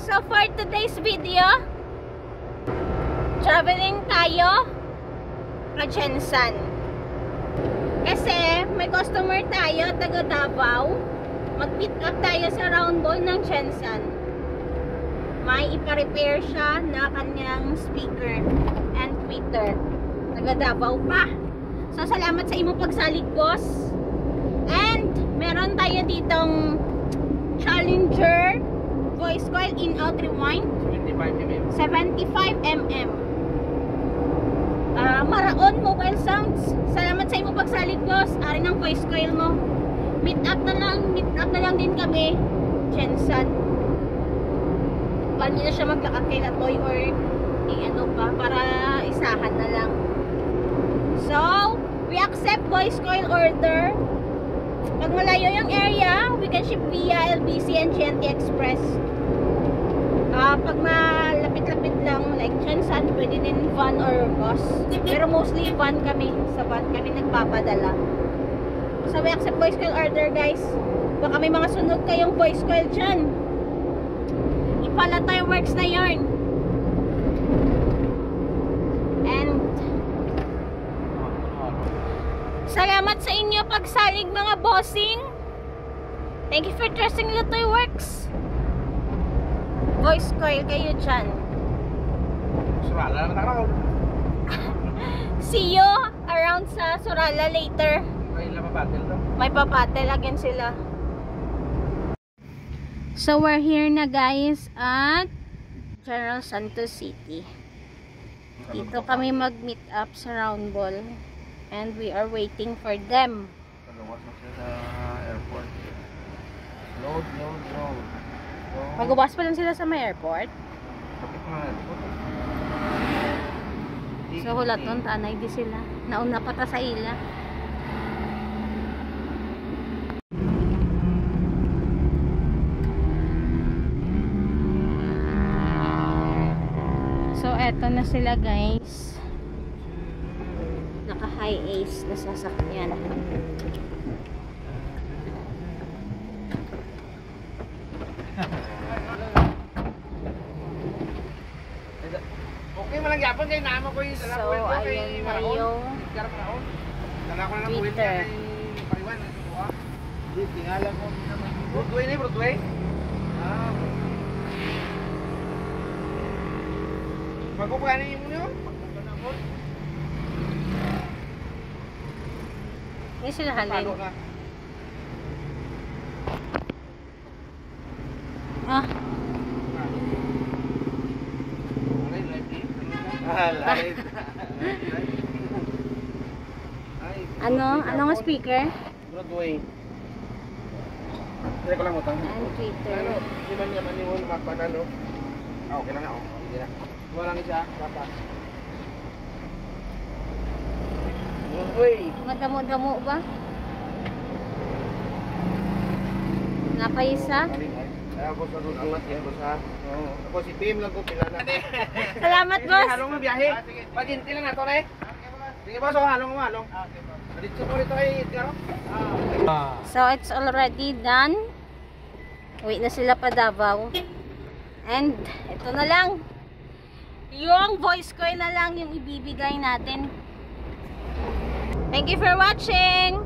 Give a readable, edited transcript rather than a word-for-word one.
So for today's video, traveling tayo ka Jensan. Kasi may customer tayo taga Davao. Mag-pick up tayo sa round ball ng Jensan. May ipa-repair siya na kanyang speaker and tweeter. Taga Davao pa. So salamat sa imo pagsalig, boss. And meron tayo ditong Challenger voice coil in-out rewind 75mm. Maraon mobile sounds. Salamat sa imo pagsalig, boss. Ari ng voice coil mo. Meet up na lang din kami Jensan. Paano na siya maglakad kay Latoy or ano pa para isahan na lang. So we accept voice coil order. Pag malayo yung area, we can ship via LBC and GNT Express. Pag malapit-lapit lang, like Jensan, pwede din van or bus. Pero mostly van kami. Sa van kami nagpapadala. So we accept voice coil order, guys. Baka may mga sunog kayong voice coil dyan. Ipalatoy works na yarn. And salamat sa inyo pagsalig, mga bossing. Thank you for trusting Latoy Works. Voice coil kayo dyan. Surala naman ako. See you around sa Surala later. May papatel again sila. So we're here na, guys, at General Santos City. Dito kami mag-meet up sa round ball. And we are waiting for them. Luwas na siya sa airport. Load. Magubas pa lang sila sa may airport. Kapit na airport. So hulat nun, tanay di sila. Nauna pa ta sa ila. So eto na sila, guys. Naka high ace na sasakyan. Okay, malang yapon kay nama ko yung dala ko. So ayun na yung dala ko na lang Twitter. Pariwan. Di tingala ko naman. Broadway. Magkukuhanin mo nyo? Hindi sila halin. Ano nga speaker? Broadway. Hindi ko lang utang. And Twitter. Hindi man naman yung magpadalo. Okay lang ako. Hindi na. Walang isa. Dapat. Broadway. Madamo-damo ba? Napayisa? Ako sa Rudumat yan, boss ha. Ako si Pim lang ko pilala. Salamat, boss! Halong mo biyahe. Paginti lang nato na eh. Sige boss, halong mo. Dito po rito ay Edgar. So it's already done. Wait na sila pa Davao. And ito na lang. Yung voice coil na lang yung ibibigay natin. Thank you for watching!